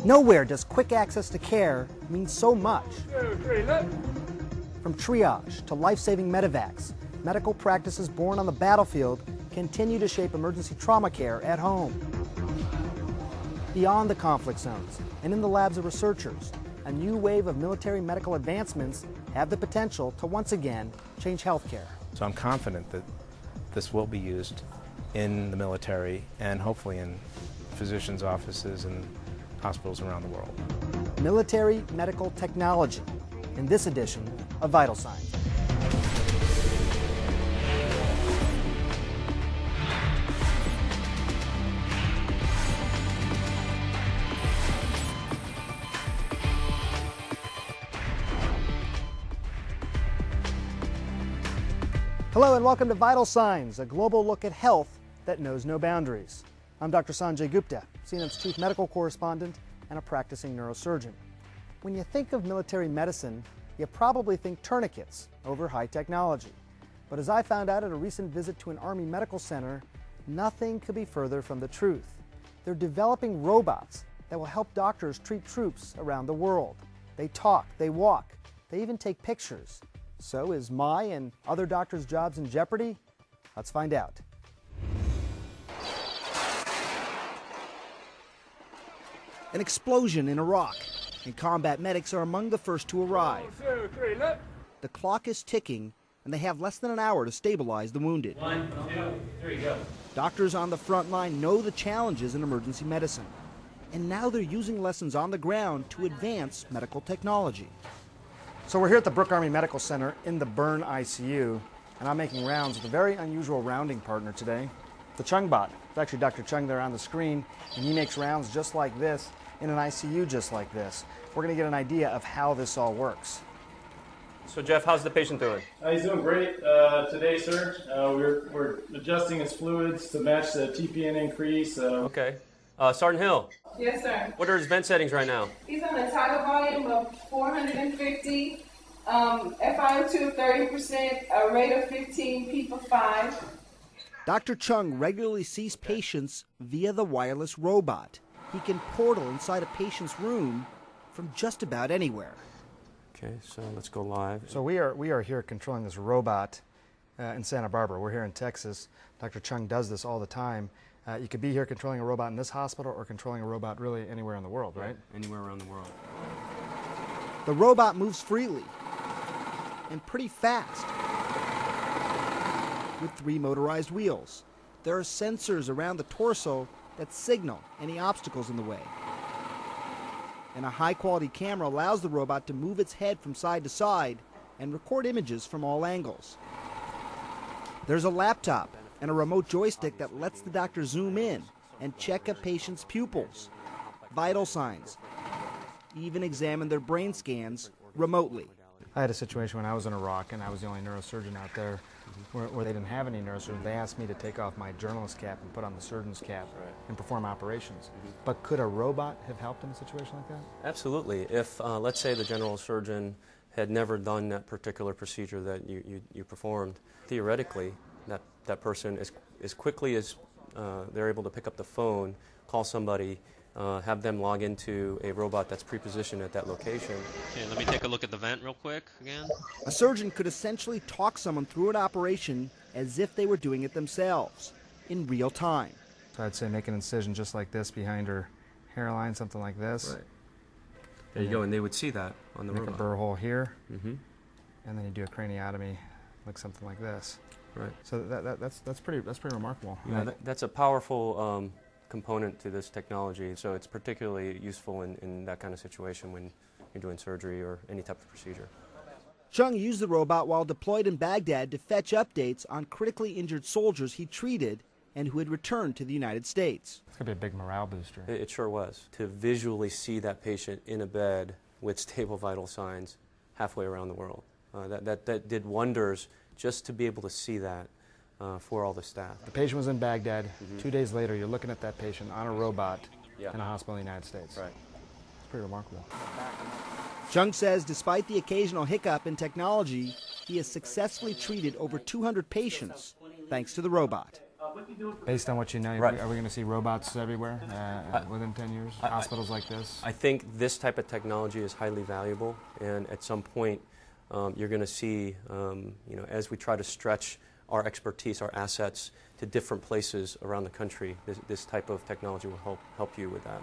Nowhere does quick access to care mean so much. From triage to life-saving medevacs, medical practices born on the battlefield continue to shape emergency trauma care at home. Beyond the conflict zones and in the labs of researchers, a new wave of military medical advancements have the potential to once again change healthcare. So I'm confident that this will be used in the military and hopefully in physicians' offices and hospitals around the world. Military medical technology in this edition of Vital Signs. Hello and welcome to Vital Signs, a global look at health that knows no boundaries. I'm Dr. Sanjay Gupta, CNN's chief medical correspondent and a practicing neurosurgeon. When you think of military medicine, you probably think tourniquets over high technology. But as I found out at a recent visit to an Army medical center, nothing could be further from the truth. They're developing robots that will help doctors treat troops around the world. They talk, they walk, they even take pictures. So is my and other doctors' jobs in jeopardy? Let's find out. An explosion in Iraq, and combat medics are among the first to arrive. The clock is ticking, and they have less than an hour to stabilize the wounded. 1, 2, 3, go. Doctors on the front line know the challenges in emergency medicine, and now they're using lessons on the ground to advance medical technology. So we're here at the Brooke Army Medical Center in the burn ICU, and I'm making rounds with a very unusual rounding partner today, the Chung bot. It's actually Dr. Chung there on the screen, and he makes rounds just like this in an ICU just like this. We're going to get an idea of how this all works. So Jeff, how's the patient doing? He's doing great today, sir. We're adjusting his fluids to match the TPN increase. Okay. Sergeant Hill. Yes, sir. What are his vent settings right now? He's on a tidal volume of 450, FiO2 of 30%, a rate of 15, PEEP of 5. Dr. Chung regularly sees patients via the wireless robot. He can portal inside a patient's room from just about anywhere. Okay, so let's go live. So we are here controlling this robot in Santa Barbara. We're here in Texas. Dr. Chung does this all the time. You could be here controlling a robot in this hospital or controlling a robot really anywhere in the world, right? Anywhere around the world. The robot moves freely and pretty fast with 3 motorized wheels. There are sensors around the torso that signal any obstacles in the way. And a high-quality camera allows the robot to move its head from side to side and record images from all angles. There's a laptop and a remote joystick that lets the doctor zoom in and check a patient's pupils, vital signs, even examine their brain scans remotely. I had a situation when I was in Iraq and I was the only neurosurgeon out there where they didn't have any neurosurgeons. They asked me to take off my journalist cap and put on the surgeon's cap and perform operations. But could a robot have helped in a situation like that? Absolutely. If, let's say, the general surgeon had never done that particular procedure that you performed, theoretically, that person, as quickly as they're able to pick up the phone, call somebody, have them log into a robot that's pre-positioned at that location. Okay, let me take a look at the vent real quick again. A surgeon could essentially talk someone through an operation as if they were doing it themselves in real time. So I'd say make an incision just like this behind her hairline, something like this. Right. There you go, and they would see that on the robot. Make a burr hole here, and then you do a craniotomy, like something like this. Right. So that's pretty remarkable. Yeah, right? That's a powerful component to this technology. So it's particularly useful in that kind of situation when you're doing surgery or any type of procedure. Chung used the robot while deployed in Baghdad to fetch updates on critically injured soldiers he treated and who had returned to the United States. It's going to be a big morale booster. It sure was. To visually see that patient in a bed with stable vital signs halfway around the world. That did wonders just to be able to see that for all the staff. The patient was in Baghdad. 2 days later, you're looking at that patient on a robot in a hospital in the United States. Right. It's pretty remarkable. Chung says despite the occasional hiccup in technology, he has successfully treated over 200 patients thanks to the robot. Based on what you know, Right. are we going to see robots everywhere within 10 years? Hospitals like this? I think this type of technology is highly valuable, and at some point you're going to see, as we try to stretch our expertise, our assets to different places around the country, this type of technology will help you with that.